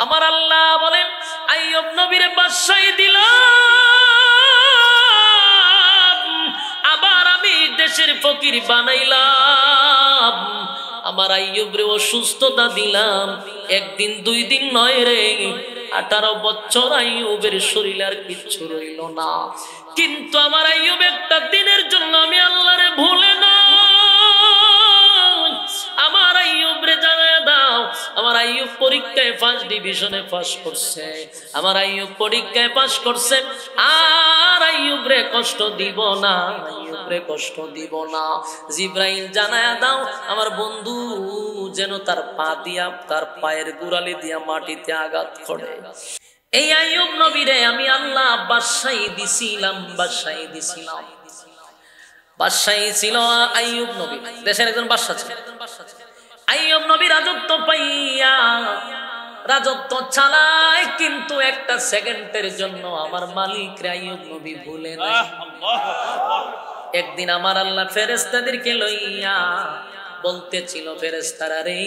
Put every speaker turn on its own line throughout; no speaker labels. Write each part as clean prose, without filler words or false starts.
আমার আল্লাহ বলেন আইয়ুব নবীর বাদশাহী দিলাম, আবার আমি দেশের ফকির বানাইলাম। আমার আইয়ুবরে অসুস্থতা দিলাম, একদিন দুই দিন নয় রে, 18 বছর আইয়ুবের শরীরে আর কিচ্ছু রইল না। কিন্তু আমার আইয়ুব একটা দিনের জন্য আমি আল্লাহরে ভুলে না। আমার আইয়ুবরে জানায় দাও, আমার আইয়ুব পরীক্ষায় ফার্স্ট ডিভিশনে পাস করছে, আমার আইয়ুব পরীক্ষায় পাস করছে, আর আইয়ুবরে কষ্ট দিব না, আইয়ুবরে কষ্ট দিব না। জিব্রাইল জানায় দাও আমার বন্ধু যেন তার পা দিয়া, তার পায়ের গোড়ালি দিয়া মাটিতে আঘাত করে। এই আইয়ুব নবীরে আমি আল্লাহ বাদশাহী দিছিলাম, বাদশাহী দিছিলাম। বাদশাহী ছিল আইয়ুব নবী, দেশের একজন বাদশা ছিল। আইয়ুব নবী রাজত্ব পাইয়া রাজত্ব চালায়, কিন্তু একটা সেকেন্ডের জন্য আমার মালিক আইয়ুব নবী ভুলে না। একদিন আমার আল্লাহ ফেরেশতাদেরকে লইয়া বলতেছিল, ফেরেশতারা রে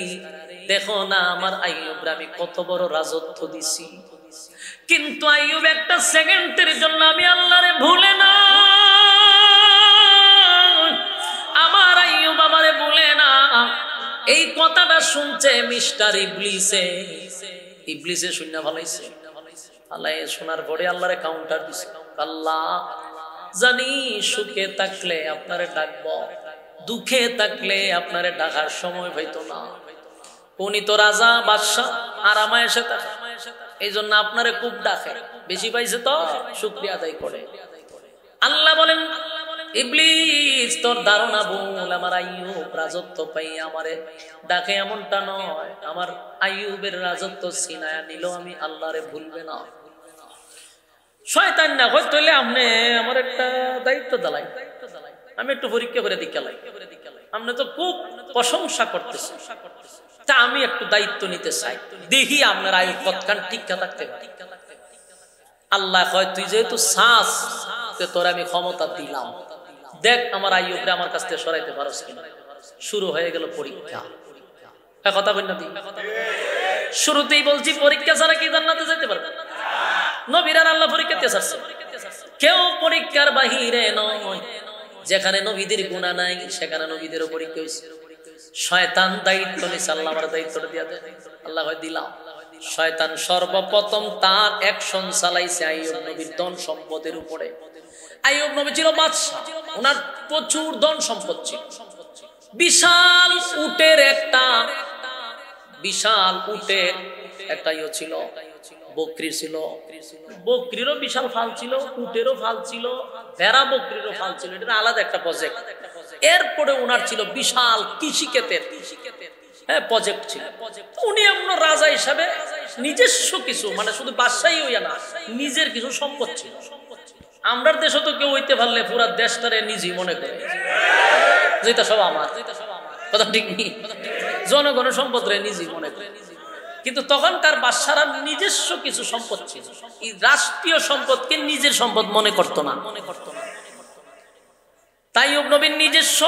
দেখো না আমার আইয়ুবরে আমি কত বড় রাজত্ব দিছি, কিন্তু আইয়ুব একটা সেকেন্ডের জন্য আমি আল্লাহরে ভুলে না। আমার আইয়ুব আমারে ভুলে না। এই কথাটা শুনছে মিস্টার ইবলিসে, ইবলিসে শুনে ভালাইছে। আল্লাহ শোনার পরে আল্লাহরে কাউন্টার দিছে, আল্লাহ জানি সুখে থাকলে আপনারে ডাকবো, দুঃখে থাকলে আপনারে ডাকার সময় হইতো না। উনি তো রাজা বাদশা আরামে এসে থাকে, এই জন্য আপনারে খুব ডাকে, বেশি পাইছে তো শুকরিয়া আদায় করে। আল্লাহ বলেন ইবলিস তোর ধারণা ভুল, আমার আইয়ুব রাজত্ব পাই আমারে ডাকে এমনটা নয়, আমার আইয়ুবের রাজত্ব ছিনায়া নিল, আমি আল্লাহরে ভুলবে না। শয়তান না হইতে হইলে আপনি আমার একটা দায়িত্ব দালাই, আমি একটু পরীক্ষা করে দিকালাই, আপনি তো খুব প্রশংসা করতেছেন, তা আমি একটু দায়িত্ব নিতে চাই, দেখি আপনার আইয়ুব কতখান টিকা থাকতে পারে। আল্লাহ কয় তুই যেহেতু শ্বাস, তোর আমি ক্ষমতা দিলাম, দেখ আমার আইয়ুবরে আমার কাছ থেকে সরাইতে পারস কিনা। শুরু হয়ে গেল পরীক্ষা। কথা বল না, শুরুতেই বলছি পরীক্ষা ছাড়া কি জান্নাতে যেতে পারবে? নবীরা আল্লাহ পরীক্ষা দিয়ে ছাড়ছে, কেউ পরীক্ষার বাহিরে নয়। যেখানে নবীদের গুনাহ নাই সেখানে নবীদেরও পরীক্ষা হয়েছে। শয়তান দায়িত্ব নিছে, আল্লাহ আমার দায়িত্বটা দিয়া দেয়, আল্লাহ হয় দিলাম। শয়তান সর্বপ্রথম তার অ্যাকশন চালাইছে আইয়ুব নবীর ধন সম্পদের উপরে। আইয়ুব নবী ছিল বাদশা, ওনার প্রচুর ধন সম্পদ ছিল, বিশাল উটের একটা ইয়ে ছিল, বকরি ছিল, বকরিরও বিশাল ফাল ছিল, উটেরও ফাল ছিল, ভেড়া বকরিরও ফাল ছিল, এটা আলাদা একটা প্রজেক্ট। এরপরে ওনার ছিল বিশাল কৃষিক্ষেত্রের প্রজেক্ট ছিল। উনি এমন রাজা হিসাবে নিজস্ব কিছু, মানে শুধু বাদশাহী হইয়া না, নিজের কিছু সম্পদ ছিল। আমরা দেশে তো কেউ হইতে পারলে পুরা দেশটারে নিজেই মনে করে যেটা সব আমার, কথা ঠিক নেই, জনগণের সম্পদ রে নিজেই মনে করে। কিন্তু তখনকার বাদশারা নিজস্ব কিছু সম্পদ ছিল, এই রাষ্ট্রীয় সম্পদকে নিজের সম্পদ মনে করতো না। তাই আইয়ুব নবীর নিজস্ব,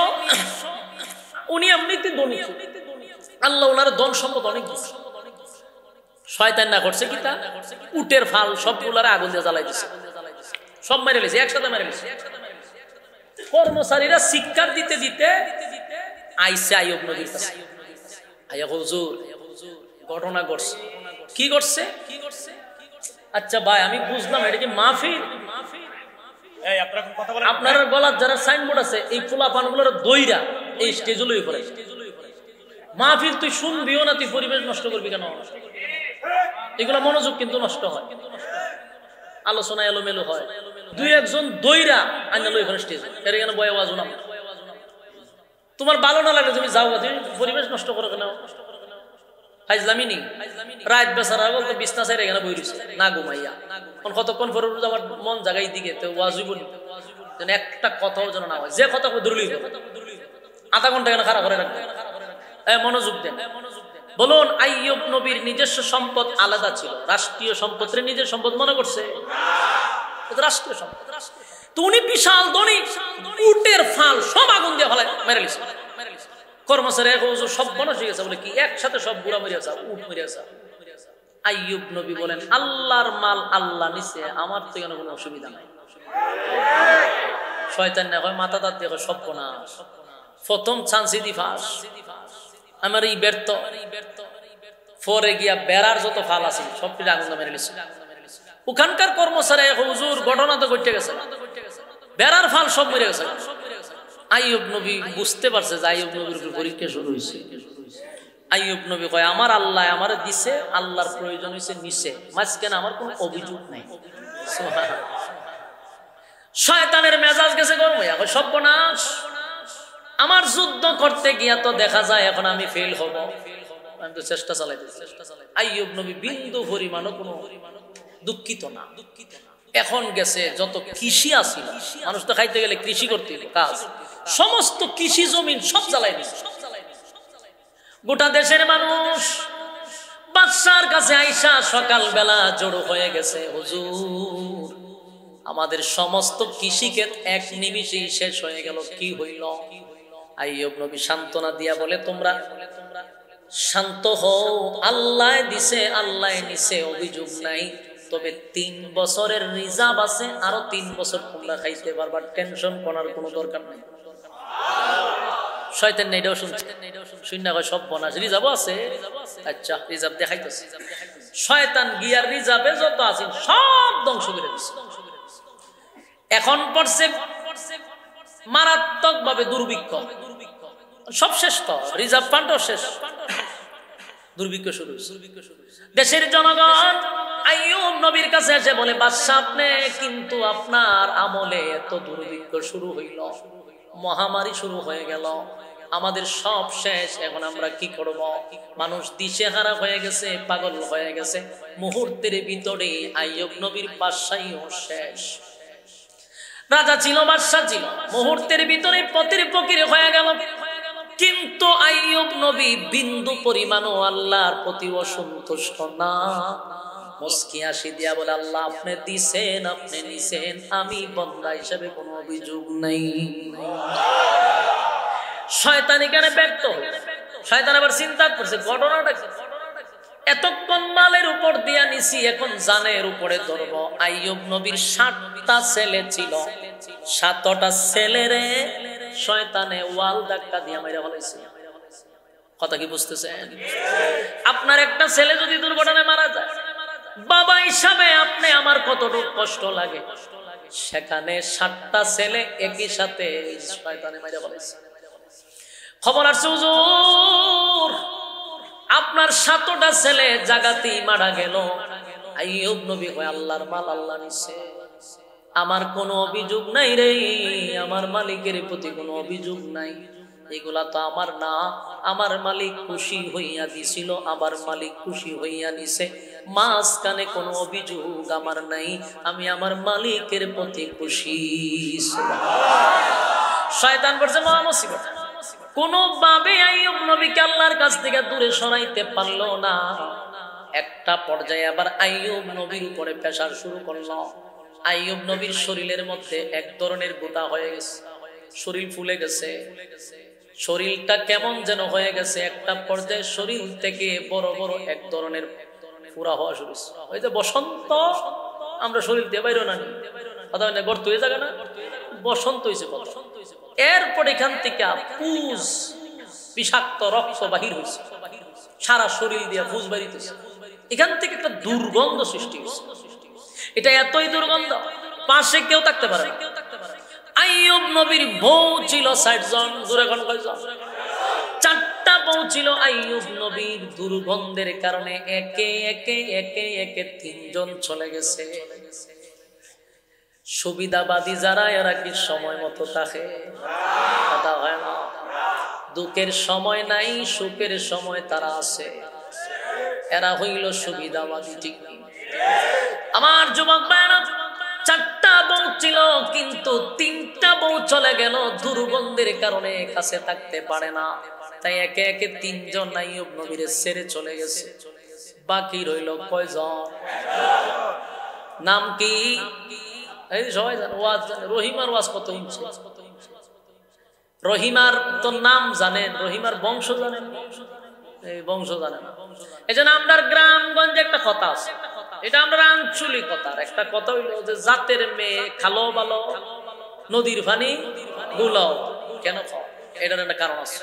উনি এমনিতে ধনী, আল্লাহ ওনার ধন সম্পদ অনেক দিচ্ছে। শয়তান না করছে কি তা, উটের ফাল সবগুলার আগুন দিয়ে জ্বালাই দিচ্ছে, সব মেরে লেছে, একসাথে মেরে লেছে। কর্মচারীরা শিক্ষার দিতে দিতে আইসে আইয়ুব নবীর কাছে, আইয়া হুজুর ঘটনা ঘটছে। কি ঘটছে? আচ্ছা ভাই আমি বুঝলাম এটা কি মাহফিল? আপনার গলার যারা সাইনবোর্ড আছে এই পোলা পানগুলোর দইরা এই স্টেজে লই পড়ে। মাহফিল তুই শুনবিও না, তুই পরিবেশ নষ্ট করবি কেন? এগুলো মনোযোগ কিন্তু নষ্ট হয়, আলোচনা এলোমেলো হয়। দুই একজন দইরা আইনা লই পড়ে স্টেজে, এর কেন বয়ে আওয়াজ না। তোমার ভালো না লাগে তুমি যাও, তুমি পরিবেশ নষ্ট করো কেন? হাইজলামি নেই, রাত বেচারা বলতে বিছনা চাই এখানে বই রয়েছে না ঘুমাইয়া, কতক্ষণ পরে আমার মন জায়গায় দিকে তো ওয়াজই বলি যেন একটা কথাও যেন না হয়, যে কথা ধরলেই আধা ঘন্টা এখানে খারাপ করে রাখবে। মনোযোগ দেন, বলুন আইয়ুব নবীর নিজস্ব সম্পদ আলাদা ছিল, রাষ্ট্রীয় সম্পদের নিজের সম্পদ মনে করছে রাষ্ট্রীয় সম্পদ। তো উনি বিশাল ধনী, উটের ফাল সব আগুন দিয়ে ফেলায় মেরে লিছে। কর্মচারী সব মানুষ হয়ে গেছে, বলে কি একসাথে সব বুড়া মরিয়া উঠ মরিয়া আইয়ুব নবী বলেন আল্লাহর মাল আল্লাহ নিছে, আমার তো এখানে কোনো অসুবিধা নাই। শয়তান না হয় মাথা তার দেখো সর্বনাশ, প্রথম চান্সই দি ফাঁস, আমার এই ব্যর্থ পরে গিয়া বেড়ার যত ফাল আছে সবকিছু আগুন মেরে গেছে। ওখানকার কর্মচারী হুজুর ঘটনা তো ঘটে গেছে, বেড়ার ফাল সব মেরে গেছে। আইয়ুব নবী বুঝতে পারছে যে আইয়ুব নবীর উপর পরীক্ষা শুরু হয়েছে। আইয়ুব নবী কয় আমার আল্লাহ আমারে দিছে, আল্লাহর প্রয়োজন হয়েছে নিছে, মাঝখানে আমার কোনো অভিযোগ নাই। শয়তানের মেজাজ গেছে গরম হইয়া, সর্বনাশ, আমার যুদ্ধ করতে গিয়া তো দেখা যায় এখন আমি ফেল হব, আমি তো চেষ্টা চালাইতেছি। আইয়ুব নবী বিন্দু পরিমাণও কোনো দুঃখিত না। এখন গেছে যত কৃষি আছিল, মানুষ তো খাইতে গেলে কৃষি করতে কাজ, সমস্ত কৃষি জমিন সব জ্বালাই দিছে। গোটা দেশের মানুষ বাদশার কাছে আইসা সকালবেলা জড়ো হয়ে গেছে, হুজুর আমাদের সমস্ত কৃষিক্ষেত এক নিমিষেই শেষ হয়ে গেল, কি হইল? আইয়ুব নবী সান্ত্বনা দিয়া বলে তোমরা শান্ত হও, আল্লাহ দিছে আল্লাহ নিছে, অভিযোগ নাই, তবে 3 বছরের রিজার্ভ আছে, আরো 3 বছর তোমরা খাইতে পারবা, টেনশন করার কোনো দরকার নাই। শয়তান এটাও শুনছে, শূন্য কয় সব বনাস রিজার্ভ আছে, আচ্ছা রিজার্ভ দেখাইতেছে। শয়তান গিয়ার রিজার্ভে যত আছে সব ধ্বংস করে দিচ্ছে। এখন পড়ছে মারাত্মক ভাবে দুর্ভিক্ষ, সব শেষ, তো রিজার্ভ ফান্ডও শেষ, দুর্ভিক্ষ শুরু। দেশের জনগণ আইয়ুব নবীর কাছে এসে বলে বাদশা আপনি কিন্তু আপনার আমলে এত দুর্ভিক্ষ শুরু হইল, মহামারী শুরু হয়ে গেল, আমাদের সব শেষ, এখন আমরা কি করব? মানুষ দিশেহারা হয়ে গেছে, পাগল হয়ে গেছে। মুহূর্তের ভিতরে আইয়ুব নবীর বাদশাহীও শেষ। রাজা ছিল, বাদশা ছিল, মুহূর্তের ভিতরে পতির ফকির হয়ে গেল। কিন্তু আইয়ুব নবী বিন্দু পরিমাণও আল্লাহর প্রতি অসন্তুষ্ট না। মুস্কি হাসি দিয়া বলে আল্লাহ আপনি দিছেন, আপনি নিছেন, আমি বান্দা হিসেবে কোনো অভিযোগ নাই। শয়তান এখানে ব্যর্থ হল। শয়তান আবার চিন্তা করছে ঘটনাটা কি, এতক্ষণ মালের উপর দিয়া নিছি, এখন জানের উপরে ধরব। আইয়ুব নবীর 7টা ছেলে ছিল, 7টা ছেলেরে শয়তানে ওয়াল ধাক্কা দিয়া মেরে ফেলাইছে। কথা কি বুঝতেছেন? আপনার একটা ছেলে যদি দুর্ঘটনায় মারা যায়, বাবা হিসাবে আপনি আমার কতটুকু কষ্ট লাগে, সেখানে 7টা ছেলে একই সাথে শয়তানে মেরে ফেলাইছে। খবর আসছে হুজুর আপনার 7টা ছেলে জাগাতেই মারা গেল। আইয়ুব নবী কয় আল্লাহর মাল আল্লাহ নিছে, আমার কোনো অভিযোগ নাই রে, আমার মালিকের প্রতি কোনো অভিযোগ নাই, এগুলা তো আমার না, আমার মালিক খুশি হইয়া দিছিল, আবার মালিক খুশি হইয়া নিছে, মাঝখানে কোনো অভিযোগ আমার নাই, আমি আমার মালিকের প্রতি খুশি। শয়তান বলছে মহা মুসিবত, কোনোভাবে আইয়ুব নবীকে আল্লাহর কাছ থেকে দূরে সরাইতে পারলো না। একটা পর্যায়ে আবার আইয়ুব নবীর উপরে প্রেসার শুরু করলো। আইয়ুব নবীর শরীরের মধ্যে এক ধরনের গোটা হয়ে গেছে, শরীর ফুলে গেছে, শরীরটা কেমন যেন হয়ে গেছে। একটা পর্যায়ে শরীর থেকে বড় বড় এক ধরনের পুরা হওয়া শুরু হয়েছে। ওই যে বসন্ত, আমরা শরীর দিয়ে বাইরে না গর্ত হয়ে যাবে না, বসন্ত হয়েছে। এরপর এখান থেকে পুজ বিষাক্ত রক্ত বাহির হয়েছে, সারা শরীর দিয়ে পুজ বাড়িতেছে। এখান থেকে একটা দুর্গন্ধ সৃষ্টি হয়েছে। এটা এতই দুর্গন্ধ পাশে কেউ থাকতে পারে না। আইয়ুব নবীর বউ ছিল 60 জন, দূরে কোন কয়জন? 4টা বউ ছিল। আইয়ুব নবীর দুর্গন্ধের কারণে একে একে একে একে 3 জন চলে গেছে। সুবিধাবাদী যারা, এরা কি সময় মতো থাকে? কথা হয় না। দুঃখের সময় নাই, সুখের সময় তারা আছে, এরা হইল সুবিধাবাদী। ঠিক আমার যুবক ভাইরা, 4টা বউ ছিল, কিন্তু 3টা বউ চলে গেল দুর্গন্ধের কারণে, কাছে থাকতে পারে না। তাই একে একে 3 জন আইয়ুব নবীর ছেড়ে চলে গেছে। বাকি রইল কয়জন? নাম কি? এই সবাই জানে, ওয়াজ জানে। রহিমার ওয়াজ কত ইঞ্চি? রহিমার তো নাম জানেন, রহিমার বংশ জানেন? এই বংশ জানে না। এই জন্য আমরা গ্রামগঞ্জে একটা কথা আছে, এটা আমরা আঞ্চলিকতার একটা কথা হইল যে জাতের মেয়ে খালো ভালো, নদীর পানি গুলাও কেন খাও, এটার একটা কারণ আছে।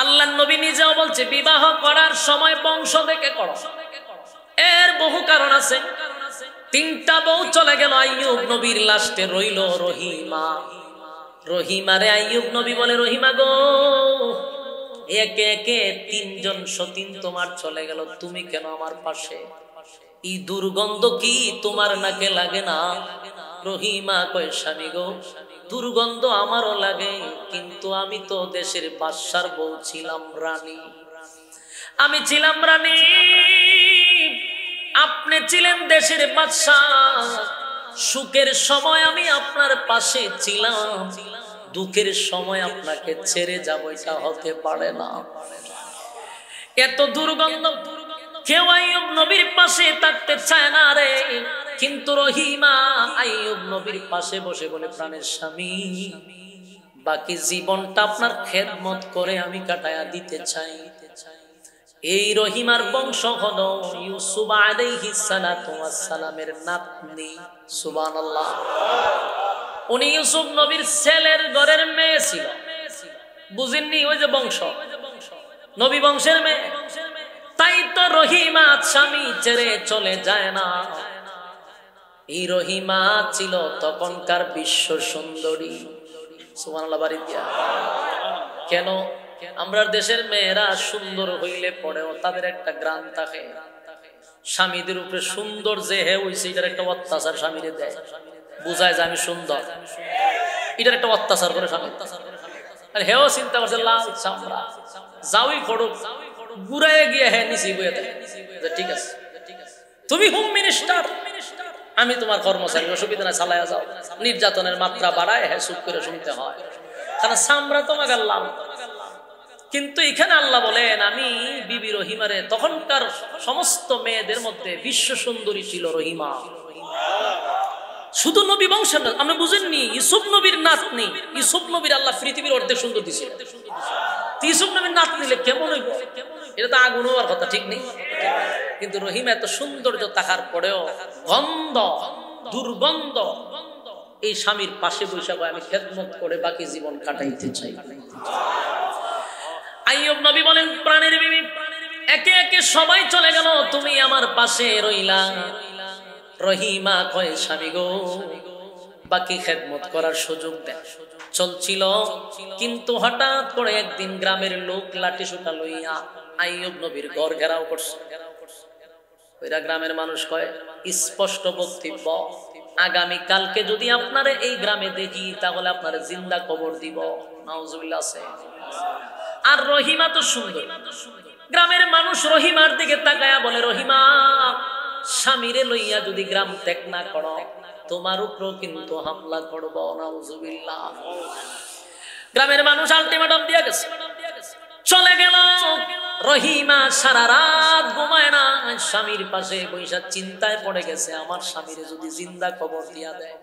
আল্লাহ নবী নিজেও বলছে বিবাহ করার সময় বংশ দেখে করো, এর বহু কারণ আছে। 3টা বউ চলে গেল, আইয়ুব নবীর লাস্টে রইল রহিমা। রহিমারে আইয়ুব নবী বলে, রহিমা গো, একে একে 3 জন সতীন তোমার চলে গেল, তুমি কেন আমার পাশে? এই দুর্গন্ধ কি তোমার নাকে লাগে না? রহিমা কয়, স্বামী গো, দুর্গন্ধ আমারও লাগে, কিন্তু আমি তো দেশের বাদশার বউ ছিলাম, রানী। আমি ছিলাম রানী, আপনি ছিলেন দেশের বাদশাহ। সুখের সময় আমি আপনার পাশে ছিলাম, দুঃখের সময় আপনাকে ছেড়ে যাব, এটা হতে পারে না। এত দুর্গন্ধ, কেউ আইয়ুব নবীর পাশে থাকতে চায় না রে। কিন্তু রহিমা আইয়ুব নবীর পাশে বসে বলে, প্রাণের স্বামী, বাকি জীবনটা আপনার খেদমত করে আমি কাটায়া দিতে চাই। এই রহিমার বংশ হলো ইউসুফ আলাইহিস সালাতু ওয়াস সালামের নাতনি। সুবহানাল্লাহ। উনি ইউসুফ নবীর ছেলের ঘরের মেয়ে ছিল, বুঝেননি? ওই যে বংশ, নবী বংশের মেয়ে। তাই তো রহিমা স্বামী ছেড়ে চলে যায় না। এই রহিমা ছিল তখনকার বিশ্ব সুন্দরী। সুবহানাল্লাহ বাড়ি দিয়া। কেন? আমরা দেশের মেয়েরা সুন্দর হইলে পড়েও তাদের একটা গ্রাম থাকে, স্বামীদের উপরে সুন্দর যে হে হইছে এটার একটা অত্যাচার স্বামীরে দেয়, বুঝায় যে আমি সুন্দর, এটার একটা অত্যাচার করে স্বামী। আর হেও চিন্তা করছে লাল চামড়া যাওই ফড়ুক, ঘুরায় গিয়ে হ্যাঁ নিচি বইয়ে দেয়, ঠিক আছে তুমি হোম মিনিস্টার, আমি তোমার কর্মচারী, অসুবিধা না, চালায়া যাও। নির্যাতনের মাত্রা বাড়ায়, হ্যাঁ চুপ করে শুনতে হয়, কারণ চামড়া তোমাকে লাল। কিন্তু এখানে আল্লাহ বলেন, আমি বিবি রহিমারে, তখনকার সমস্ত মেয়েদের মধ্যে বিশ্ব সুন্দরী ছিল রহিমা। শুধু নবী বংশের না, আপনি বুঝেননি, ইউসুফ নবীর নাতনি। ইউসুফ নবীর আল্লাহ পৃথিবীর অর্ধেক সুন্দর দিছিল, ইউসুফ নবীর নাতনি নিলে কেমন হইব? এটা তো আগুন হওয়ার কথা, ঠিক নেই? কিন্তু রহিমা এত সৌন্দর্য থাকার পরেও গন্ধ, দুর্গন্ধ, এই স্বামীর পাশে বৈশাখ আমি খেদমত করে বাকি জীবন কাটাইতে চাই। আইয়ুব নবী বলেন, প্রাণের বিবি, একে একে সবাই চলে গেল, তুমি আমার পাশে রইলা। রহিমা কয়, স্বামী গো, বাকি খেদমত করার সুযোগ দেন। চলছিল, কিন্তু হঠাৎ করে একদিন গ্রামের লোক লাঠি সুটা লইয়া আইয়ুব নবীর ঘর ঘেরাও করছে। ওইরা গ্রামের মানুষ কয়, স্পষ্ট বক্তব্য, আগামী কালকে যদি আপনারে এই গ্রামে দেখি তাহলে আপনার জিন্দা কবর দিব। নাউজুবিল্লাহ আছে। আর রহিমা তো সুন্দর, গ্রামের মানুষ রহিমার দিকে তাকায়া বলে, রহিমা, স্বামীরে লইয়া যদি গ্রাম ত্যাগ না করো, তোমার উপরও কিন্তু হামলা করব। নাউজুবিল্লাহ। গ্রামের মানুষ আলটিমেটাম দিয়ে গেছে, চলে গেল। রহিমা সারা রাত ঘুমায় না, স্বামীর পাশে বৈশা চিন্তায় পড়ে গেছে, আমার স্বামীরে যদি জিন্দা কবর দিয়া দেয়,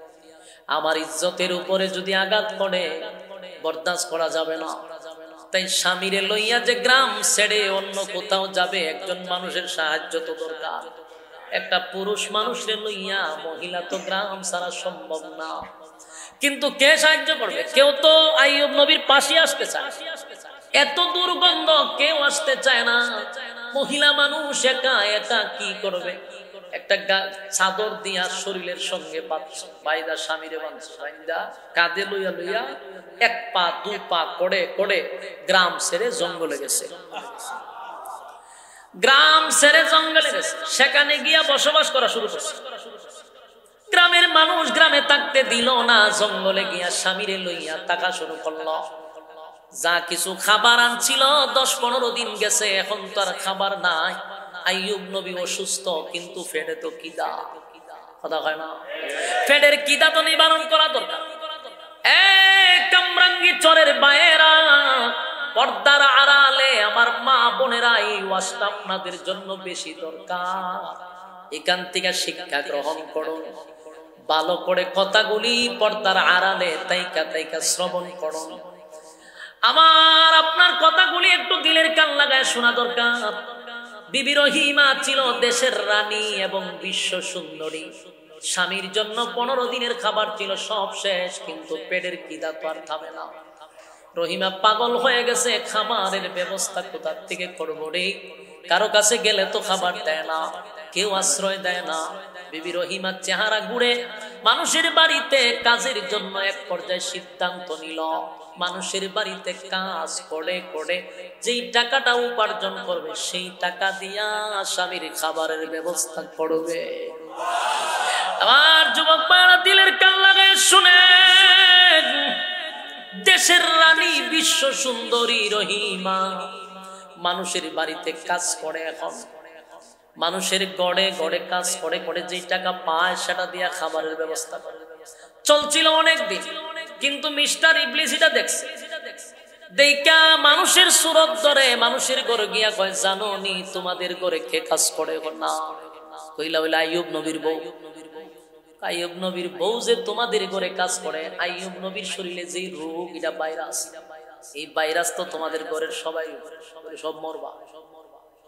আমার ইজ্জতের উপরে যদি আঘাত পড়ে, বরদাস্ত করা যাবে না। তাই স্বামীরে লইয়া যে গ্রাম ছেড়ে অন্য কোথাও যাবে, একজন মানুষের সাহায্য তো দরকার। একটা পুরুষ মানুষের লইয়া মহিলা তো গ্রাম ছাড়া সম্ভব না। কিন্তু কে সাহায্য করবে? কেউ তো আইয়ুব নবীর পাশে আসতে চায়, এত দুর্গন্ধ কেউ আসতে চায় না। মহিলা মানুষ একা একা কি করবে? একটা চাদর দিয়া শরীরের সঙ্গে বাইদা স্বামীরে বাঁধছে, বাইদা কাঁধে লইয়া লইয়া 1 পা 2 পা করে করে গ্রাম ছেড়ে জঙ্গলে গেছে। গ্রাম ছেড়ে জঙ্গলে গেছে, সেখানে গিয়া বসবাস করা শুরু করছে। গ্রামের মানুষ গ্রামে থাকতে দিল না, জঙ্গলে গিয়া স্বামীরে লইয়া থাকা শুরু করলো। যা কিছু খাবার আনছিল 10-15 দিন গেছে, এখন তো আর খাবার নাই। আইয়ুব নবী অসুস্থ, কিন্তু ফেডে তো কিদা, কথা হয় না? ফেডের কিদা তো নিবারণ করা দরকার। কামরাঙ্গী চরের বায়েরা, পর্দার আড়ালে আমার মা বোনেরা, এই ওয়াজটা আপনাদের জন্য বেশি দরকার। এখান থেকে শিক্ষা গ্রহণ করুন, ভালো করে কথাগুলি পর্দার আড়ালে তাইকা তাইকা শ্রবণ করুন। আমার আপনার কথাগুলি একটু দিলের কান লাগায় শোনা দরকার। বিবি রহিমা ছিল দেশের রানী এবং বিশ্ব সুন্দরী। স্বামীর জন্য 15 দিনের খাবার ছিল সব শেষ, কিন্তু পেটের খিদা তো আর থামে না। রহিমা পাগল হয়ে গেছে, খাবারের ব্যবস্থা কোথা থেকে করবো রে? কারো কাছে গেলে তো খাবার দেয় না, কেউ আশ্রয় দেয় না। বিবি রহিমার চেহারা ঘুরে মানুষের বাড়িতে কাজের জন্য এক পর্যায়ে সিদ্ধান্ত নিল, মানুষের বাড়িতে কাজ করে করে যেই টাকাটা উপার্জন করবে সেই টাকা দিয়া স্বামীর খাবারের ব্যবস্থা করবে। আমার যুবক ভাইরা দিলের কান লাগায় শুনে, দেশের রানী বিশ্ব সুন্দরী রহিমা মানুষের বাড়িতে কাজ করে। এখন মানুষের গড়ে গড়ে কাজ করে করে যে টাকা পায় সেটা দিয়া খাবারের ব্যবস্থা করে। চলছিল অনেক দিন, কিন্তু মিস্টার ইবলিস এটা দেখছে, দেখা মানুষের সুরত ধরে মানুষের ঘরে গিয়া কয়, জানো নি তোমাদের ঘরে কে কাজ করে? না। কইলা হইলা আইয়ুব নবীর বউ। আইয়ুব নবীর বউ যে তোমাদের ঘরে কাজ করে, আইয়ুব নবীর শরীরে যে রোগ, এটা ভাইরাস, এই ভাইরাস তো তোমাদের ঘরের সবাই সব মরবা।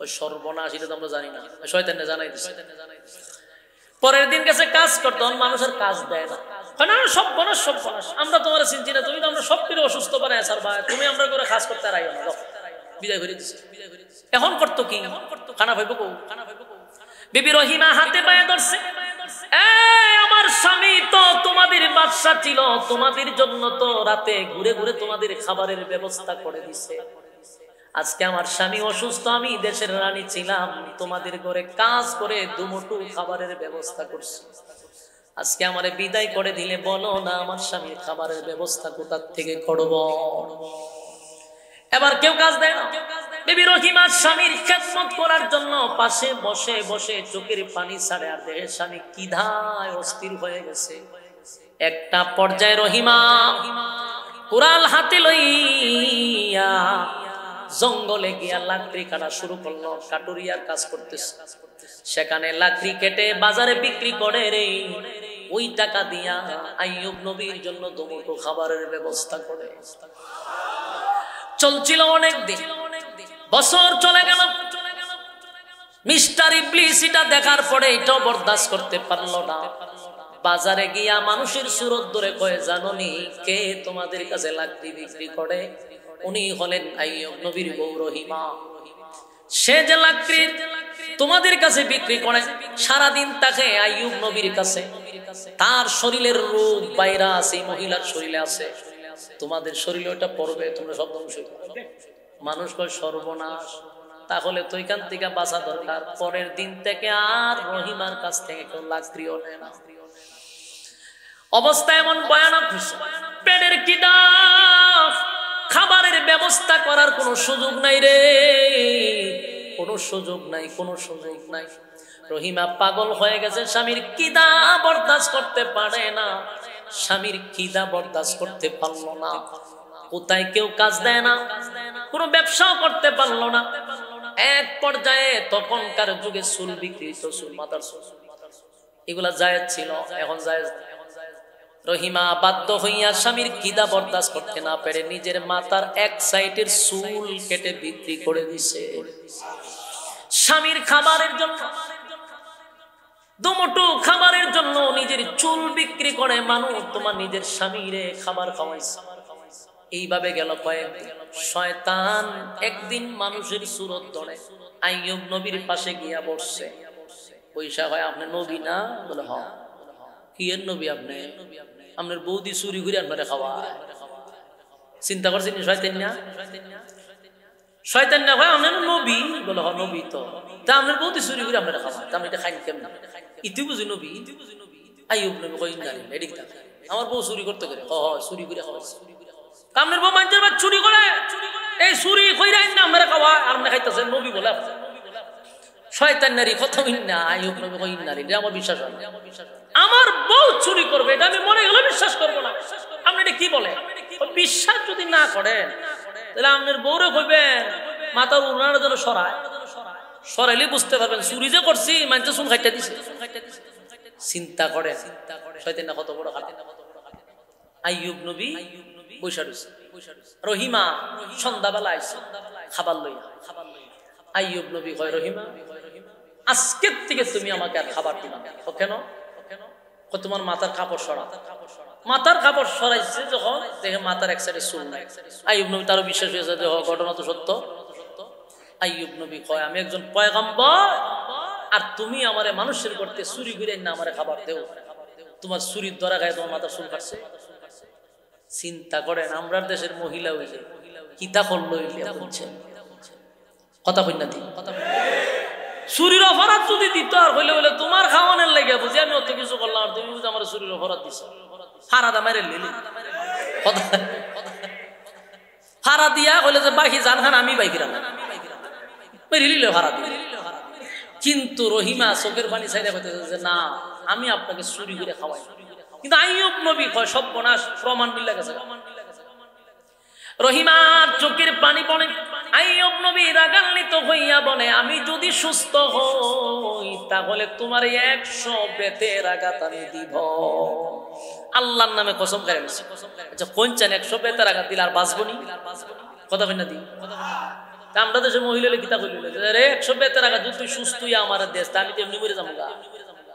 ওই সর্বনাশ, এটা তো আমরা জানি না, শয়তানে জানাই দিছে। পরের দিন গেছে কাজ করতে, মানুষের কাজ দেয় না। সব বনাস, সব বনাস, আমরা তোমার চিনছি না, তুমি তো আমরা সব কিছু অসুস্থ বানায় স্যার ভাই, তুমি আমরা করে কাজ করতে আর আইও না, বিদায় করে দিচ্ছে। এখন করতো কি? খানা ভাইব কৌ, খানা ভাইব কৌ। বিবি রহিমা হাতে পায়ে ধরছে, আমার স্বামী তো তোমাদের বাদশা ছিল, তোমাদের জন্য তো রাতে ঘুরে ঘুরে তোমাদের খাবারের ব্যবস্থা করে দিছে। আজকে আমার স্বামী অসুস্থ, আমি দেশের রানী ছিলাম, তোমাদের ঘরে কাজ করে দুমুঠো খাবারের ব্যবস্থা করছি। আজকে আমারে বিদায় করে দিলে বলো না আমার স্বামীর খাবারের ব্যবস্থা কোথা থেকে করব? এবার কেউ কাজ দেয় না। বিবি রহিমা স্বামীর খেদমত করার জন্য পাশে বসে বসে চোখের পানি ছাড়ে, আর দেখে স্বামী কিধায় অস্থির হয়ে গেছে। একটা পর্যায়ে রহিমা কুড়াল হাতে লইয়া জঙ্গলে গিয়া লাকড়ি কাটা শুরু করলো, কাটুরিয়ার কাজ করতেছে। সেখানে লাকড়ি কেটে বাজারে বিক্রি করে রে, ওই টাকা দিয়া আইয়ুব নবীর জন্য দুমুঠো খাবারের ব্যবস্থা করে। চলছিল অনেক দিন, বছর চলে গেল। মিস্টার ইবলিস এটা দেখার পরে এটাও বরদাস্ত করতে পারলো না। বাজারে গিয়া মানুষের সুরত ধরে কয়ে, জানোনি কে তোমাদের কাছে লাকড়ি বিক্রি করে? উনি হলেন আইয়ুব নবীর বউ রহিমা। সে যে লাকড়ি তোমাদের কাছে বিক্রি করে, সারাদিন তাকে আইয়ুব নবীর কাছে, তার শরীরের রূপ ভাইরাস এই মহিলার শরীরে আছে, তোমাদের শরীরে ওটা পড়বে, তোমরা সব ধ্বংস করবে। মানুষ কয় সর্বনাশ, তাহলে তো এখান থেকে বাঁচা দরকার। পরের দিন থেকে আর রহিমার কাছ থেকে কেউ লাকড়িও নেয় না। অবস্থা এমন ভয়ানক হয়েছে, পেটের খিদা, খাবারের ব্যবস্থা করার কোনো সুযোগ নাই রে, কোনো সুযোগ নাই, কোনো সুযোগ নাই। রহিমা পাগল হয়ে গেছে, স্বামীর খিদা বরদাস্ত করতে পারে না, স্বামীর খিদা বরদাস্ত করতে পারলো না। কোথায় কেউ কাজ দেয় না, কোনো ব্যবসাও করতে পারলো না। এক পর্যায়ে তখনকার যুগে চুল বিক্রি, চুল, মাথার চুল, এগুলা জায়েজ ছিল, এখন জায়েজ। রহিমা বাধ্য হইয়া স্বামীর খিদা বরদাস্ত করতে না পেরে নিজের মাথার এক সাইডের চুল কেটে বিক্রি করে দিছে স্বামীর খাবারের জন্য। দুমুঠো খাবারের জন্য নিজের চুল বিক্রি করে মানুষ তোমার নিজের স্বামীরে খাবার খাওয়াইছে। এইভাবে গেল কয়েকদিন। শয়তান একদিন মানুষের সুরত ধরে আইয়ুব নবীর পাশে গিয়া বসছে। পয়সা হয়, আপনি নবী না? বলে হ। কি এর নবী আপনি? আপনার বৌদি চুরি ঘুরে আপনারা খাওয়া। চিন্তা করছেন শয়তান না? শয়তান না হয় আপনার নবী? বলে হ নবী তো। তা আপনার বৌদি চুরি ঘুরে আপনারা খাওয়া, তা আমি এটা খাই কেমন? ইতি বুঝি নবী? আইয়ুব নবী কই না এদিক না, আমার বউ চুরি করতে করে, হ চুরি ঘুরে খাওয়া। কামনের বউ মানুষের বাদ চুরি করে, এই চুরি কইরা না আমরা খাওয়া, আর আমরা খাইতেছেন নবী বলে। শয়তান নারী কথা হইন না, আইয়ুব নবী কইন না, এটা আমার বিশ্বাস হয় না। আমার বউ চুরি করবে এটা আমি মনে গেলে বিশ্বাস করবো না। আপনি এটা কি বলে? বিশ্বাস যদি না করেন তাহলে আপনার বউরে কইবেন মাথার উনার জন্য সরায়, সরাইলে বুঝতে পারবেন চুরি যে করছি, মানুষের চুল খাইটা দিছে। চিন্তা করেন শয়তান না কত বড় খালি। আইয়ুব নবী বৈশা রয়েছে। রহিমা সন্ধ্যাবেলা আইছে খাবার লইয়া। আইয়ুব নবী কয়, রহিমা আজকের থেকে তুমি আমাকে আর খাবার দিবা না। কেন? তোমার মাথার কাপড় সরা। মাথার কাপড় সরাইছে যখন দেখে মাথার এক সাইডে চুল নাই। আইয়ুব নবী তারও বিশ্বাস হয়েছে যে ঘটনা তো সত্য। আইয়ুব নবী কয়, আমি একজন পয়গম্বর, আর তুমি আমারে মানুষের করতে চুরি করে না আমারে খাবার দেও। তোমার চুরির ধরা খায় তোমার মাথা চুল কাটছে। চিন্তা করেন, আমরা দেশের মহিলা হইলে কিতা করলো বলছেন, কথা কই না দি কথা। চুরির অপরাধ যদি দিত আর হইলে বলে তোমার খাওয়ানোর লেগে বুঝি আমি অত কিছু করলাম আর তুমি বুঝি আমার চুরির অপরাধ দিছ। ফারাদা মেরে লিলি ফারা দিয়া কইলে যে বাকি জানখান আমি বাইকিরাম লিলে ফারা দিয়ে। কিন্তু রহিমা চোখের পানি ছাইরা কইতেছে যে না, আমি আপনাকে চুরি করে খাওয়াই। কিন্তু আইয়ুব নবী কয় সর্বনাশ, প্রমাণ মিলে গেছে। রহিমা চোখের পানি পড়ে। আইয়ুব নবী রাগান্বিত হইয়া বলে, আমি যদি সুস্থ হই তাহলে তোমার 100 বেতের আঘাত আমি দিব। আল্লাহর নামে কসম করে নিছি। আচ্ছা কোন চান 100 বেতের আঘাত দিলে আর বাঁচবনি? কথা বল না দি। আমরা দেশের মহিলা কিতা কইল রে 100 বেতের আঘাত যদি তুই সুস্থই আমার দেশ, আমি তো এমনি মরে যাবো গা।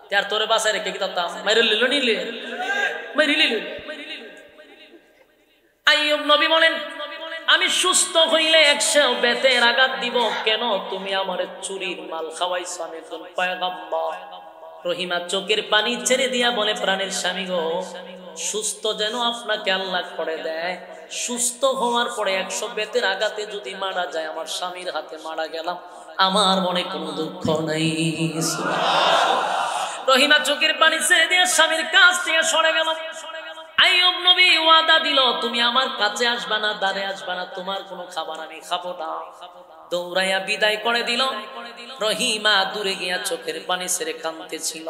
তার তোরে বাঁচাই রেখে কি তাম মাইরে লিল নিলে মাইরে লিল। আইয়ুব নবী বলেন, আমি সুস্থ হইলে 100 বেতের আঘাত দিব। কেন? তুমি আমার চুরির মাল খাওয়াইছো, আমি একজন পয়গম্বর। রহিমা চোখের পানি ছেড়ে দিয়া বলে, প্রাণের স্বামী গো, সুস্থ যেন আপনাকে আল্লাহ করে দেয়। সুস্থ হওয়ার পরে 100 বেতের আঘাতে যদি মারা যায়, আমার স্বামীর হাতে মারা গেলাম, আমার মনে কোনো দুঃখ নাই। রহিমা চোখের পানি ছেড়ে দিয়ে স্বামীর কাছ থেকে সরে গেল। আইয়ুব নবী ওয়াদা দিল, তুমি আমার কাছে আসবা না, দাঁড়ে আসবা না, তোমার কোনো খাবার আমি খাবো না। দৌড়াইয়া বিদায় করে দিল। রহিমা দূরে গিয়া চোখের পানি ছেড়ে কাঁদতেছিল।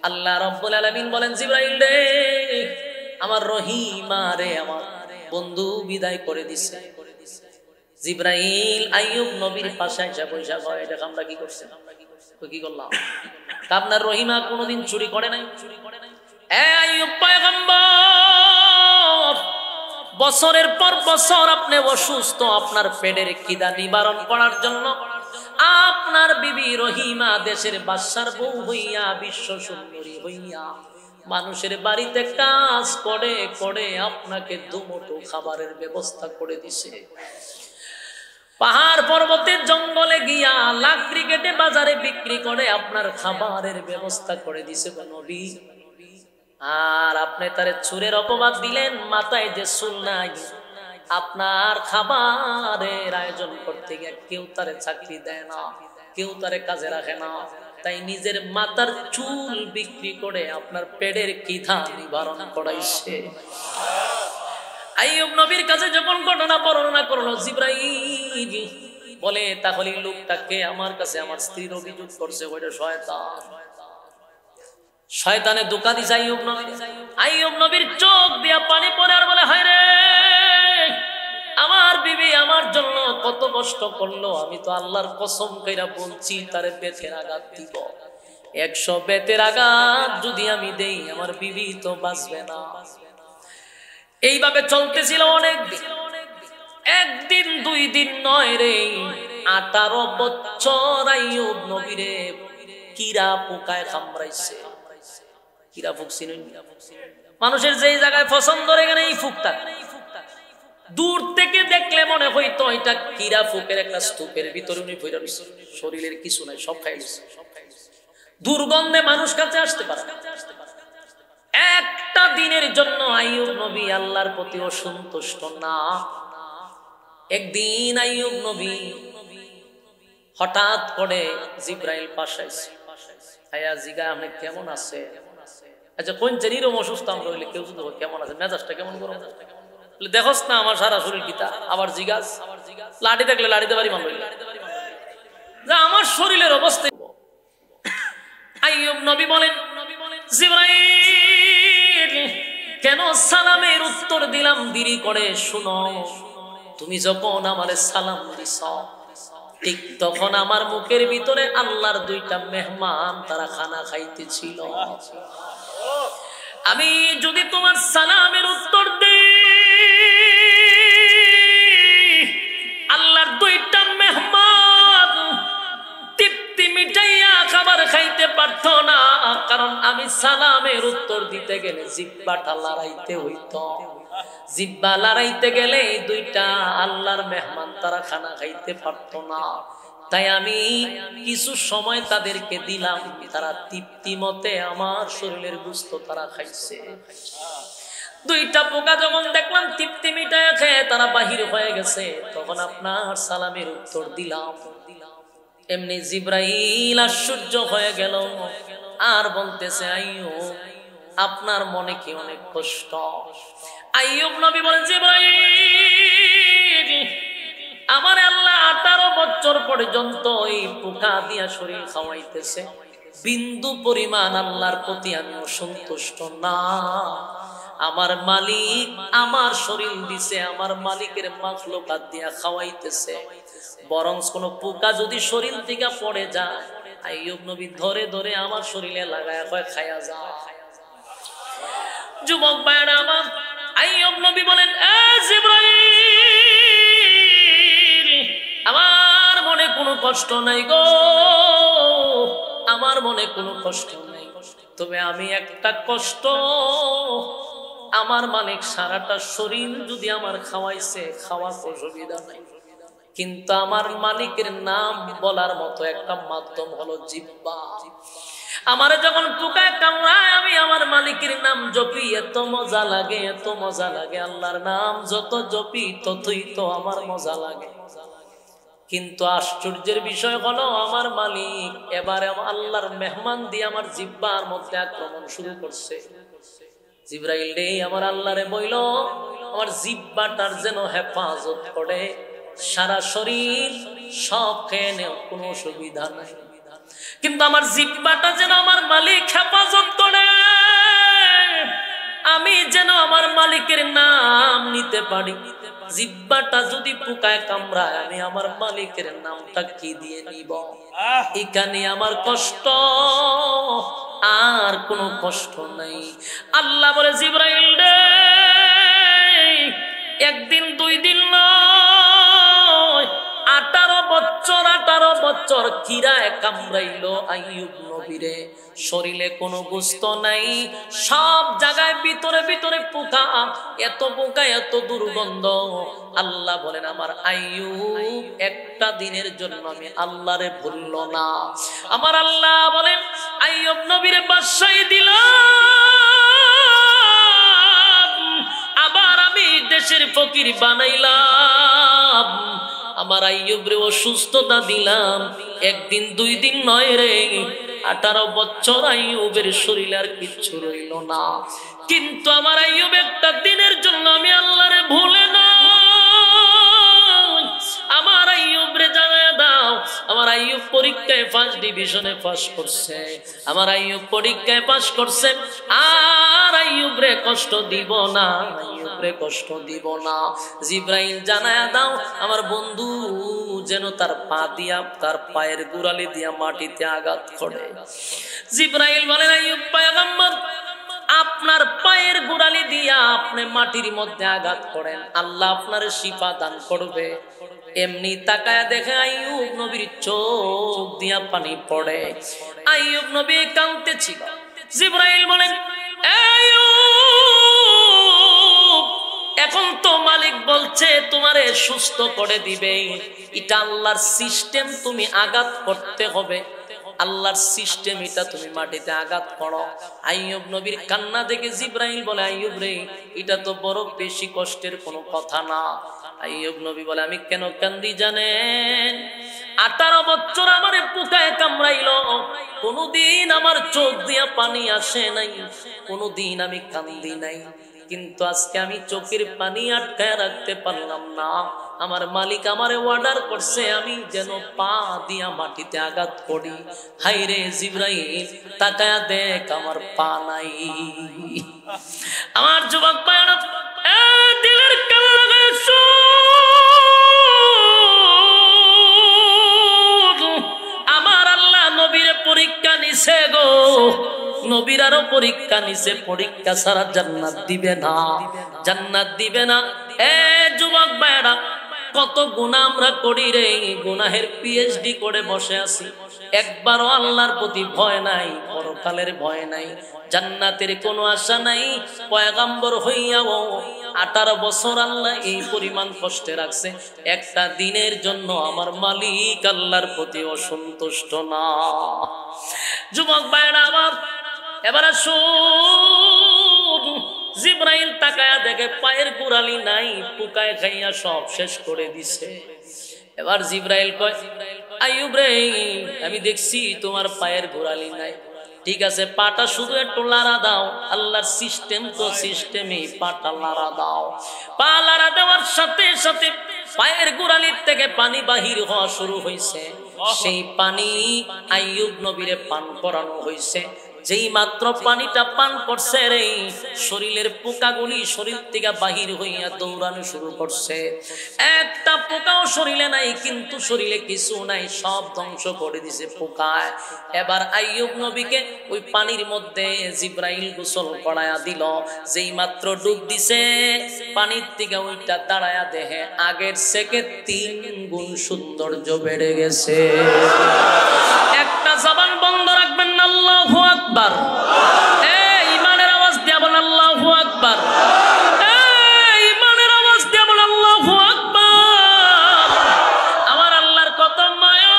আল্লাহ রাব্বুল আলামিন বলেন, জিবরাইল রে, আমার রহিমা রে আমার বন্ধু বিদায় করে দিছে। জিবরাইল আইয়ুব নবীর পাশে এসে বসে কয়, এটা আমরা কি করছি? কি করলাম? আপনার রহিমা কোনোদিন চুরি করে নাই। আইয়ুব পয়গম্বর, বছরের পর বছর আপনি অসুস্থ, আপনার পেটের খিদা নিবারণ করার জন্য আপনার বিবি রহিমা দেশের বাদশার বউ হইয়া, বিশ্ব সুন্দরী হইয়া মানুষের বাড়িতে কাজ করে করে আপনাকে দুমুঠো খাবারের ব্যবস্থা করে দিছে। পাহাড় পর্বতের জঙ্গলে গিয়া লাকড়ি কেটে বাজারে বিক্রি করে আপনার খাবারের ব্যবস্থা করে দিছে নবী। আর আপনি তারে চুরের অপবাদ দিলেন, মাথায় যে চুল নাই। আপনার খাবারের আয়োজন করতে গিয়ে কেউ তারে চাকরি দেয় না, কেউ তারে কাজে রাখে না, তাই নিজের মাথার চুল বিক্রি করে আপনার পেটের খিদা নিবারণ করাইছে। আইয়ুব নবীর কাছে যখন ঘটনা বর্ণনা করলো, জিবরাইল বলে, তাহলে লোকটাকে আমার কাছে আমার স্ত্রীর অভিযোগ করছে, ওইটা শয়তান। শয়তানে ধোঁকা দিছে আইয়ুব নবী। আইয়ুব নবীর চোখ দিয়া পানি পড়ে আর বলে, হায় রে, আমার বিবি আমার জন্য কত কষ্ট করলো, আমি তো আল্লাহর কসম কইরা বলছি তারে বেতের আঘাত দিব। 100 বেতের আঘাত যদি আমি দেই, আমার বিবি তো বাঁচবে না। এইভাবে চলতেছিল অনেক দিন। একদিন 2 দিন নয় রে, 18 বছর আইয়ুব নবীরে কিরা পোকায় কামড়াইছে। কিরা ফুক চিনেন? মানুষের যেই জায়গায় পছন্দ এখানে এই ফুকটা দূর থেকে দেখলে মনে হইতো এটা কিরা ফুকের একটা স্তূপের ভিতরে উনি ভইরা রইছে, শরীরের কিছু নাই, সব খাই দিছে। দুর্গন্ধে মানুষ কাছে আসতে পারে। একটা দিনের জন্য আইয়ুব নবী আল্লাহর প্রতি অসন্তুষ্ট না। একদিন আইয়ুব নবী হঠাৎ করে জিবরাইল পাশে আইছে, আয়া জিগা আপনি কেমন আছে? আচ্ছা কোন চেনিরম অসুস্থ আমরা হইলে কেউ যদি কেমন আছে, মেজাজটা কেমন করো, দেখোস না আমার সারা শরীর কিতা, আবার জিগাস লাঠি থাকলে লাঠিতে পারি মানুষ আমার শরীরের অবস্থা। আইয়ুব নবী বলেন, জিবরাইল কেন সালামের উত্তর দিলাম দেরি করে? শুনো, তুমি যখন আমারে সালাম দিছ, ঠিক তখন আমার মুখের ভিতরে আল্লাহর 2টা মেহমান তারা খানা খাইতেছিল। আমি যদি তোমার সালামের উত্তর দেই, পারতো না, কারণ আমি সালামের উত্তর দিতে গেলে জিহ্বাটা লড়াইতে হইতো। জিহ্বা লড়াইতে গেলে এই দুইটা আল্লাহর মেহমান তারা খানা খাইতে পারতো না। তাই আমি কিছু সময় তাদেরকে দিলাম, তারা তৃপ্তি মতে আমার শরীরের গোশত তারা খাইছে। দুইটা পোকা যখন দেখলাম তৃপ্তি মিটায় খেয়ে তারা বাহির হয়ে গেছে, তখন আপনার সালামের উত্তর দিলাম। এমনি জিব্রাইল আশ্চর্য হয়ে গেল আর বলতেছে, আইয়ুব আপনার মনে কি অনেক কষ্ট? আইয়ুব নবী বলেন, জিব্রাইল আমার আল্লাহ 18 বছর পর্যন্ত এই পোকা দিয়া শরীর খাওয়াইতেছে, বিন্দু পরিমাণ আল্লাহর প্রতি আমি অসন্তুষ্ট না। আমার মালিক আমার শরীর দিছে, আমার মালিকের মাখলুকাত দিয়া খাওয়াইতেছে, বরং কোন পোকা যদি শরীর থেকে পড়ে যায় আইয়ুব নবী ধরে ধরে আমার শরীরে লাগায় কয় খায়া যা। যুবক ভাইরা আমার, আইয়ুব নবী বলেন, এ জিবরাইল আমার মনে কোনো কষ্ট নাই গো, আমার মনে কোনো কষ্ট নাই, তবে আমি একটা কষ্ট, আমার মালিক সারাটা শরীর যদি আমার খাওয়াইছে, খাওয়ার অসুবিধা নাই, কিন্তু আমার মালিকের নাম বলার মতো একটা মাধ্যম হলো জিহ্বা। আমার যখন পোকায় কামড়ায় আমি আমার মালিকের নাম জপি, এত মজা লাগে, এত মজা লাগে। আল্লাহর নাম যত জপি ততই তো আমার মজা লাগে। কিন্তু আশ্চর্যের বিষয় হলো আমার মালিক এবারে আল্লাহর মেহমান দিয়ে আমার জিহ্বার মধ্যে আক্রমণ শুরু করছে। জিবরাইল রে আমার আল্লাহরে বইল, আমার জিহ্বাটার যেন হেফাজত করে, সারা শরীর সব খেয়ে নেও, কোনো অসুবিধা নাই, কিন্তু আমার জিহ্বাটা যেন আমার মালিক হেফাজত করে, আমি যেন আমার মালিকের নাম নিতে পারি। জিহ্বাটা যদি পোকায় কামড়ায় আমি আমার মালিকের নামটা কি দিয়ে নিব? এখানে আমার কষ্ট, আর কোনো কষ্ট নাই। আল্লাহ বলে, জিবরাইল রে একদিন দুই দিন নয়, 18 বছর কিরায় কামড়াইলো আইয়ুব নবীরে, শরীরে কোনো গোশত নাই, সব জায়গায় ভিতরে ভিতরে পোকা, এত পোকা, এত দুর্গন্ধ। আল্লাহ বলেন, আমার আইয়ুব একটা দিনের জন্য আমি আল্লাহরে ভুলল না। আমার আল্লাহ বলেন, আইয়ুব নবীরে বাদশাহী দিলাম, আবার আমি দেশের ফকির বানাইলাম, আমার আইয়ুবরে অসুস্থতা দিলাম, একদিন দুই দিন নয় রে, 18 বছর আইয়ুবের শরীর আর কিচ্ছু রইল না। কিন্তু আমার আইয়ুব একটা দিনের জন্য আমি আল্লাহরে ভুলে না। আমার আইয়ুবরে জানায় দাও, আমার আইয়ুব পরীক্ষায় ফার্স্ট ডিভিশনে পাস করছে, আমার আইয়ুব পরীক্ষায় পাস করছে, আর আইয়ুবরে কষ্ট দিব না, আইয়ুবরে কষ্ট দিব না। জিবরাইল জানায় দাও আমার বন্ধু যেন তার পা দিয়া, তার পায়ের গোড়ালি দিয়া মাটিতে আঘাত করে। জিবরাইল বলেন, আইয়ুব পয়গম্বর আপনার পায়ের গোড়ালি দিয়া আপনি মাটির মধ্যে আঘাত করেন, আল্লাহ আপনার শিফা দান করবে। এমনি তাকায় দেখে আইয়ুব নবীর চোখ দিয়া পানি পড়ে। আইয়ুব নবী কাঁদতেছিল। জিবরাইল বলেন, আইয়ুব এখন তো মালিক বলছে তোমারে সুস্থ করে দিবে, এটা আল্লাহর সিস্টেম, তুমি আঘাত করতে হবে, আল্লাহর সিস্টেম এটা, তুমি মাটিতে আঘাত করো। আইয়ুব নবীর কান্না দেখে জিবরাইল বলে, আইয়ুব রে এটা তো বড় বেশি কষ্টের কোনো কথা না। আইয়ুব নবী বলে, আমি কেন কান্দি জানেন? 18 বছর আমারে পোকায় কামড়াইলো, কোনদিন আমার চোখ দিয়া পানি আসে নাই, কোনদিন আমি কান্দি নাই, কিন্তু আজকে আমি চোখের পানি আটকায় রাখতে পারলাম না। আমার মালিক আমারে অর্ডার করছে আমি যেন পা দিয়া মাটিতে আঘাত করি। হাই রে জিবরাইল তাকায়া দেখ আমার পা নাই। আমার যুবক ভাইরা দিলের কান লাগায় আমার আল্লাহ নবীর পরীক্ষা নিছে গো, নবীর আরো পরীক্ষা নিছে, পরীক্ষা ছাড়া জান্নাত দিবে না, জান্নাত দিবে না। এ যুবক ভাইরা কত গুনাহ আমরা করি রে, গুনাহের পিএইচডি করে বসে আছি, একবারও আল্লাহর প্রতি ভয় নাই, পরকালের ভয় নাই, জান্নাতের কোনো আশা নাই। পয়গম্বর হইয়াও 18 বছর আল্লাহ এই পরিমাণ কষ্টে রাখছে, একটা দিনের জন্য আমার মালিক আল্লাহর প্রতি অসন্তুষ্ট না। যুবক ভাইরা আমার, এবার আসুন, জিব্রাইল তাকায়া দেখে পায়ের গোড়ালি নাই, পোকায় খাইয়া সব শেষ করে দিছে। এবার জিব্রাইল কয়, আইয়ুব রে, আমি দেখছি তোমার পায়ের গোড়ালি নাই, ঠিক আছে, পাটা শুধু একটু লাড়া দাও। আল্লাহর সিস্টেম তো সিস্টেমই, পাটা লাড়া দাও। পা লাড়া দেওয়ার সাথে সাথে পায়ের গোড়ালির থেকে পানি বাহির হওয়া শুরু হয়েছে। সেই পানি আইয়ুব নবীরে পান করানো হয়েছে। যেই মাত্র পানিটা পান করছে রে, শরীরের পোকাগুলি শরীর থেকে বাহির হইয়া দৌড়ানো শুরু করছে। একটা পোকাও শরীরে নাই, কিন্তু শরীরে কিছু নাই, সব ধ্বংস করে দিছে পোকায়। এবার আইয়ুব নবীকে ওই পানির মধ্যে জিব্রাইল গোসল করায়া দিল। যেই মাত্র ডুব দিছে, পানির থেকে ওইটা দাঁড়ায়া দেহে আগের থেকে 3 গুণ সৌন্দর্য বেড়ে গেছে। একটা জবান বন্ধ রাখবেন না, আল্লাহু আকবার। ইমানের আওয়াজ দিয়া বল আল্লাহু আকবার। ইমানের আওয়াজ দিয়া বল আল্লাহু আকবার। আমার আল্লাহর কত মায়া।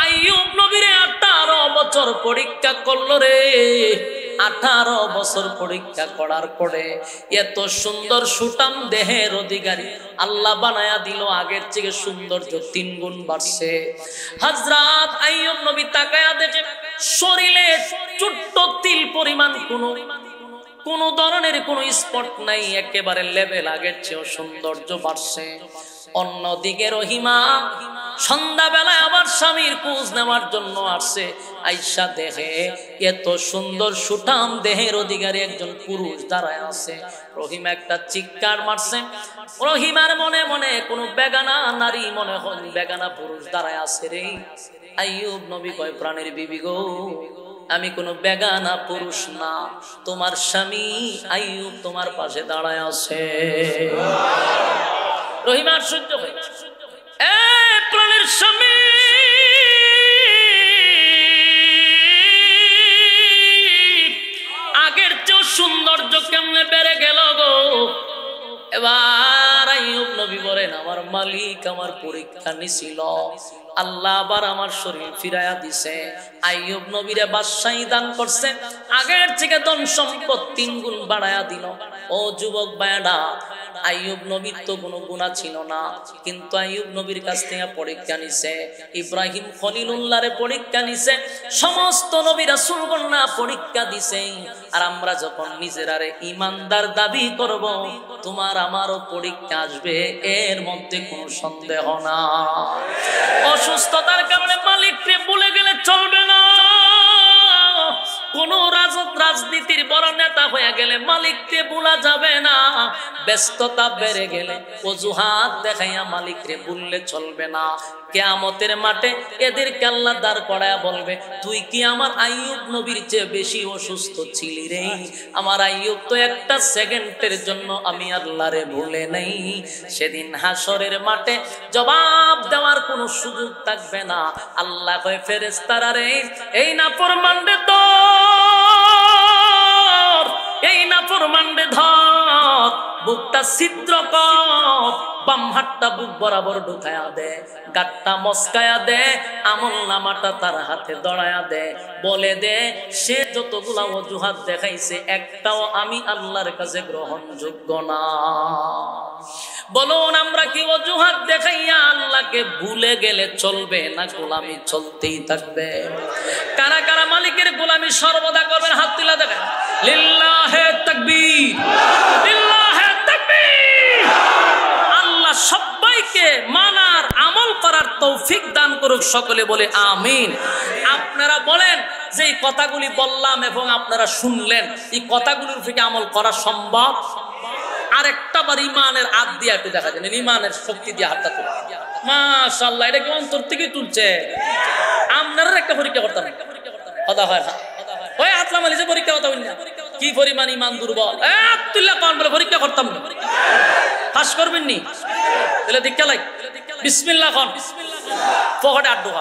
আইয়ুব নবীরে 18 বছর পরীক্ষা করলো রে। 18 বছর পরীক্ষা করার পরে এত সুন্দর সুটাম দেহের অধিকারী আল্লাহ বানায়া দিল, আগের থেকে সৌন্দর্য 3 গুণ বাড়ছে। হযরত আইয়ুব নবী তাকায়া দেখে শরীরে ছোট্ট তিল পরিমাণ কোন ধরনের কোন স্পট নাই, একেবারে লেভেল, আগের চেয়েও সৌন্দর্য বাড়ছে। অন্যদিকে রহিমা সন্ধ্যাবেলায় আবার স্বামীর খোঁজ নেওয়ার জন্য আসছে। আয়েশা দেখে এত সুন্দর সুঠাম দেহের অধিকারী একজন পুরুষ দাঁড়ায় আছে। রহিমা একটা চিৎকার মারছে। রহিমার মনে মনে কোনো বেগানা নারী মনে হয়, বেগানা পুরুষ দাঁড়ায় আছে রে। আইয়ুব নবী কয়, প্রাণের বিবি গো, আমি কোনো বেগানা পুরুষ না, তোমার স্বামী আইয়ুব তোমার পাশে দাঁড়ায় আছে। রহিমার সহ্য হয়, প্রাণের স্বামী, আগের চেয়েও সৌন্দর্য কেমনে বেড়ে গেল গো। এবার আইয়ুব নবী বলেন, আমার মালিক আমার পরীক্ষা নিছিল, আল্লাহ আবার আমার শরীর ফিরাইয়া দিছে। আইয়ুব নবীরে বাদশাহী দান করছে, আগের থেকে ধন সম্পদ 3 গুণ বাড়ায়া দিল। ও যুবক ভাইরা, আইয়ুব নবীর তো কোনো গুনাহ ছিল না, কিন্তু আইয়ুব নবীর কাছ থেকে পরীক্ষা নিছে। ইব্রাহিম খলিলুল্লাহরে পরীক্ষা নিছে, সমস্ত নবী রাসূলগণ না পরীক্ষা দিছে। আর আমরা যখন নিজেরারে ইমানদার দাবি করব, তোমার আমারও পরীক্ষা আসবে, এর মধ্যে কোনো সন্দেহ না। অসুস্থতার কারণে মালিককে ভুলে গেলে চলবে না। কোন রাজনীতির বড় নেতা হয়ে গেলে মালিককে ভুলা যাবে না। ব্যস্ততা বেড়ে গেলে অজুহাত দেখাইয়া মালিককে ভুললে চলবে না। কিয়ামতের মাঠে এদেরকে আল্লাহ দাঁড় করায়া বলবে, তুই কি আমার আইয়ুব নবীর চেয়ে বেশি অসুস্থ ছিলি রে? আমার আইয়ুব তো একটা সেকেন্ডের জন্য আমি আল্লাহরে ভুলে নাই। সেদিন হাসরের মাঠে জবাব দেওয়ার কোনো সুযোগ থাকবে না। আল্লাহ কয়, ফেরেশতারা রে, এই নাফরমানরে ধর, এই নাফরমানরে ধর, বুকটা ছিদ্র কর, বাম হাতটা বুক বরাবর ঢুকায়া দে, গাটটা মস্কায়া দে, আমল নামাটা তার হাতে দড়ায়া দে, বলে দে সে যতগুলা অজুহাত দেখাইছে একটাও আমি আল্লাহর কাছে গ্রহণযোগ্য না। বলুন, আমরা কি অজুহাত দেখাইয়া আল্লাহকে ভুলে গেলে চলবে, না গোলামি চলতেই থাকবে? কারা কারা মালিকের গোলামি সর্বদা করবেন? হাত তুলে দেখেন। লিল্লাহে তাকবীর, লিল্লাহে তাকবীর। আল্লাহ সবাইকে মানার আমল করার তৌফিক দান করুক, সকলে বলে আমিন। আপনারা বলেন যে এই কথাগুলি বললাম এবং আপনারা শুনলেন, এই কথাগুলির থেকে আমল করা সম্ভব? আরেকটা বার ইমানের হাত দিয়ে একটু দেখা যায়, ইমানের শক্তি দিয়ে হাতটা তুলে, মাশাআল্লাহ, এটা কি অন্তর থেকে তুলছে? আপনারা একটা পরীক্ষা করতাম, কথা হয় ওই আসলাম আলী যে পরীক্ষা কথা বলি না, কি পরিমাণ ইমান দুর্বল, তুল্লা কন বলে পরীক্ষা করতাম না। ফাঁস করবেন নি তাহলে দীক্ষা লাই বিসমিল্লাহ খান পকেটে আড্ডু